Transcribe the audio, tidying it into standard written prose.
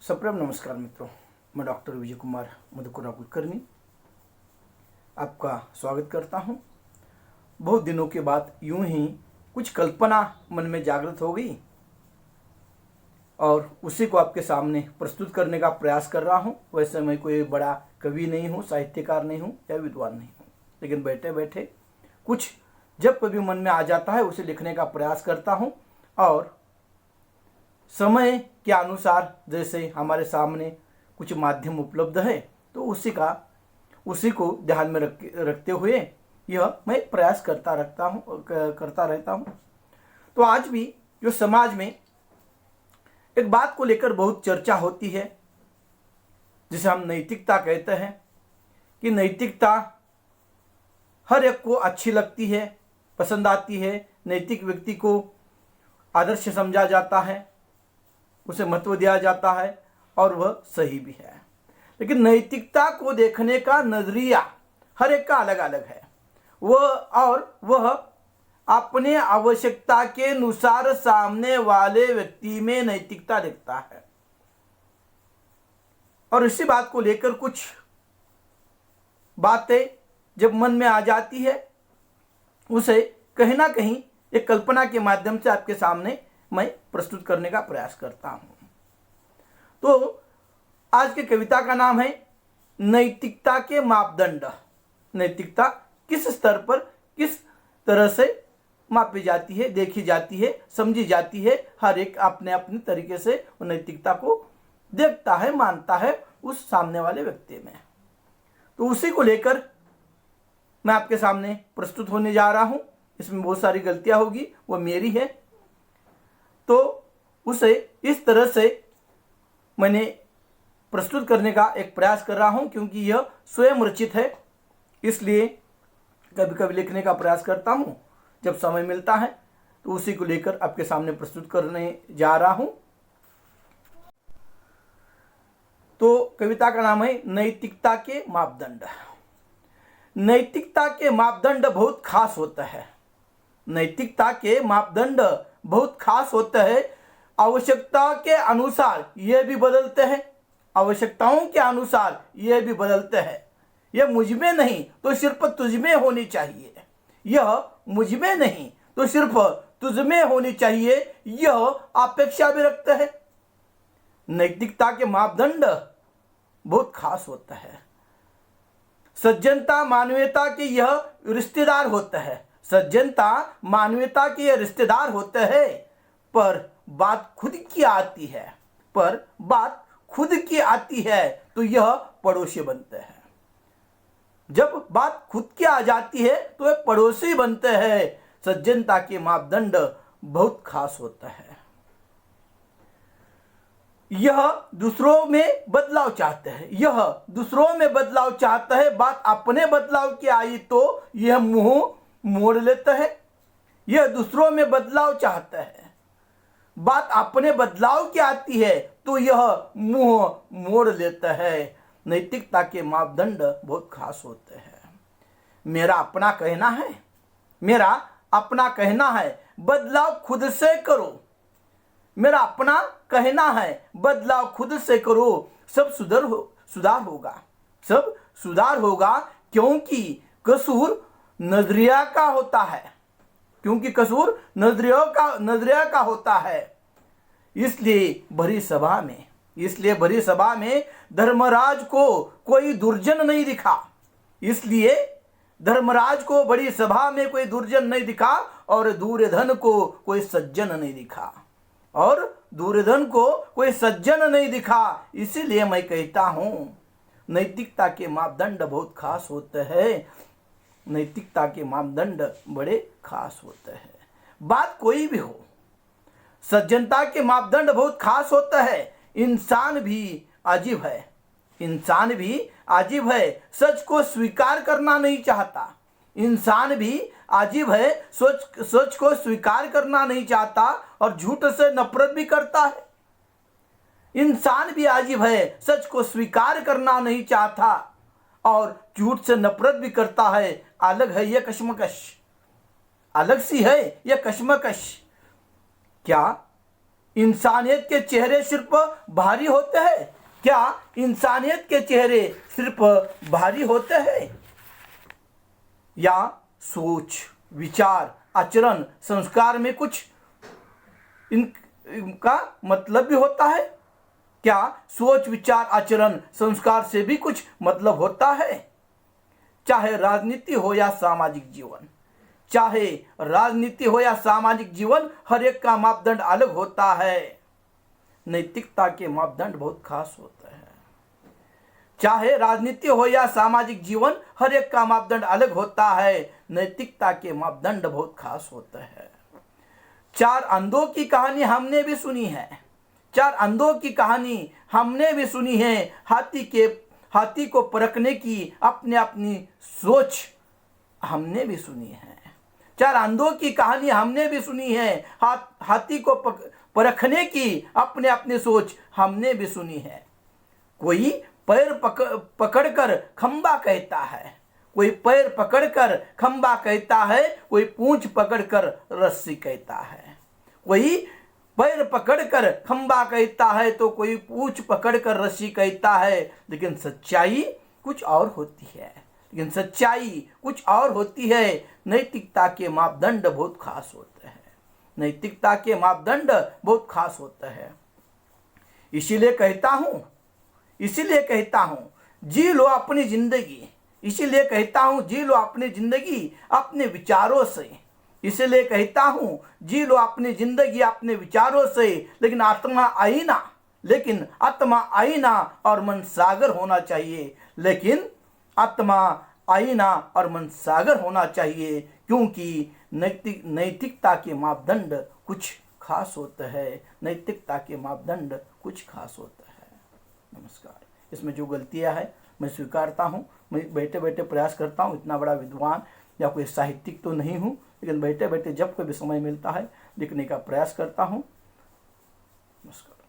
सप्रेम नमस्कार मित्रों, मैं डॉक्टर विजय कुमार मधुकुरा कुलकर्णी आपका स्वागत करता हूं। बहुत दिनों के बाद यूं ही कुछ कल्पना मन में जागृत हो गई और उसी को आपके सामने प्रस्तुत करने का प्रयास कर रहा हूं। वैसे मैं कोई बड़ा कवि नहीं हूं, साहित्यकार नहीं हूं या विद्वान नहीं हूं, लेकिन बैठे बैठे कुछ जब कभी मन में आ जाता है उसे लिखने का प्रयास करता हूं और समय के अनुसार जैसे हमारे सामने कुछ माध्यम उपलब्ध है तो उसी को ध्यान में रखते हुए यह मैं प्रयास करता रहता हूँ। तो आज भी जो समाज में एक बात को लेकर बहुत चर्चा होती है, जिसे हम नैतिकता कहते हैं, कि नैतिकता हर एक को अच्छी लगती है, पसंद आती है। नैतिक व्यक्ति को आदर्श समझा जाता है, उसे महत्व दिया जाता है और वह सही भी है। लेकिन नैतिकता को देखने का नजरिया हर एक का अलग अलग है। वह अपने आवश्यकता के अनुसार सामने वाले व्यक्ति में नैतिकता देखता है और इसी बात को लेकर कुछ बातें जब मन में आ जाती है उसे कहीं ना कहीं एक कल्पना के माध्यम से आपके सामने मैं प्रस्तुत करने का प्रयास करता हूं। तो आज की कविता का नाम है नैतिकता के मापदंड। नैतिकता किस स्तर पर किस तरह से मापी जाती है, देखी जाती है, समझी जाती है। हर एक अपने अपने तरीके से नैतिकता को देखता है, मानता है उस सामने वाले व्यक्ति में। तो उसी को लेकर मैं आपके सामने प्रस्तुत होने जा रहा हूं। इसमें बहुत सारी गलतियां होगी, वो मेरी है, तो उसे इस तरह से मैंने प्रस्तुत करने का एक प्रयास कर रहा हूं, क्योंकि यह स्वयं रचित है, इसलिए कभी कभी लिखने का प्रयास करता हूं जब समय मिलता है। तो उसी को लेकर आपके सामने प्रस्तुत करने जा रहा हूं। तो कविता का नाम है नैतिकता के मापदंड। नैतिकता के मापदंड बहुत खास होता है। नैतिकता के मापदंड बहुत खास होता है। आवश्यकता के अनुसार यह भी बदलते हैं, आवश्यकताओं के अनुसार यह भी बदलते हैं। यह मुझ में नहीं तो सिर्फ तुझ में होनी चाहिए, यह मुझ में नहीं तो सिर्फ तुझ में होनी चाहिए, यह अपेक्षा भी रखते हैं। नैतिकता के मापदंड बहुत खास होता है। सज्जनता मानवीयता के यह रिश्तेदार होता है। सज्जनता मानवीयता के यह रिश्तेदार होते हैं, पर बात खुद की आती है तो यह पड़ोसी बनते हैं। जब बात खुद की आ जाती है तो यह पड़ोसी बनते हैं। सज्जनता के मापदंड बहुत खास होता है। यह दूसरों में बदलाव चाहते हैं, बात अपने बदलाव की आई तो यह मुंह मोड़ लेता है। यह दूसरों में बदलाव चाहता है, बात अपने बदलाव की आती है तो यह मुंह मोड़ लेता है। नैतिकता के मापदंड बहुत खास होते हैं। मेरा अपना कहना है, बदलाव खुद से करो। मेरा अपना कहना है, बदलाव खुद से करो, सब सुधार होगा, क्योंकि कसूर नजरिया का होता है। इसलिए भरी सभा में धर्मराज को कोई दुर्जन नहीं दिखा, और दुर्योधन को कोई सज्जन नहीं दिखा। इसीलिए मैं कहता हूं नैतिकता के मापदंड बहुत खास होते हैं। नैतिकता के मापदंड बड़े खास होते हैं। बात कोई भी हो, सज्जनता के मापदंड बहुत खास होता है। इंसान भी अजीब है, सच को स्वीकार करना नहीं चाहता। सच को स्वीकार करना नहीं चाहता और झूठ से नफरत भी करता है। इंसान भी अजीब है, सच को स्वीकार करना नहीं चाहता और झूठ से नफरत भी करता है। अलग है यह कश्मकश, अलग सी है यह कश्मकश। क्या इंसानियत के चेहरे सिर्फ भारी होते हैं? क्या इंसानियत के चेहरे सिर्फ भारी होते हैं? या सोच, विचार, आचरण, संस्कार में कुछ इनका मतलब भी होता है? क्या सोच, विचार, आचरण, संस्कार से भी कुछ मतलब होता है? चाहे राजनीति हो या सामाजिक जीवन, चाहे राजनीति हो या सामाजिक जीवन, हर एक का मापदंड अलग होता है। नैतिकता के मापदंड बहुत खास होते हैं। चाहे राजनीति हो या सामाजिक जीवन, हर एक का मापदंड अलग होता है। नैतिकता के मापदंड बहुत खास होते हैं। चार अंधों की कहानी हमने भी सुनी है। चार अंधों की कहानी हमने भी सुनी है। हाथी को परखने की अपनी अपनी सोच हमने भी सुनी है। चार अंधों की कहानी हमने भी सुनी है। हाथी को परखने की अपने अपनी सोच हमने भी सुनी है। कोई पैर पकड़कर खंबा कहता है, कोई पैर पकड़कर खंबा कहता है, कोई पूंछ पकड़कर रस्सी कहता है। कोई पैर पकड़कर खंबा कहता है तो कोई पूंछ पकड़कर रस्सी कहता है। लेकिन सच्चाई कुछ और होती है। नैतिकता के मापदंड बहुत खास होते हैं। नैतिकता के मापदंड बहुत खास होते हैं। इसीलिए कहता हूं जी लो अपनी जिंदगी। इसीलिए कहता हूं जी लो अपनी जिंदगी अपने विचारों से। इसलिए कहता हूं जी लो अपनी जिंदगी अपने विचारों से। लेकिन आत्मा आईना और मन सागर होना चाहिए। क्योंकि नैतिकता के मापदंड कुछ खास होते हैं। नमस्कार। इसमें जो गलतियां है मैं स्वीकारता हूँ। मैं बैठे बैठे प्रयास करता हूँ। इतना बड़ा विद्वान या कोई साहित्यिक तो नहीं हूँ, लेकिन बैठे बैठे जब कभी समय मिलता है लिखने का प्रयास करता हूँ। नमस्कार।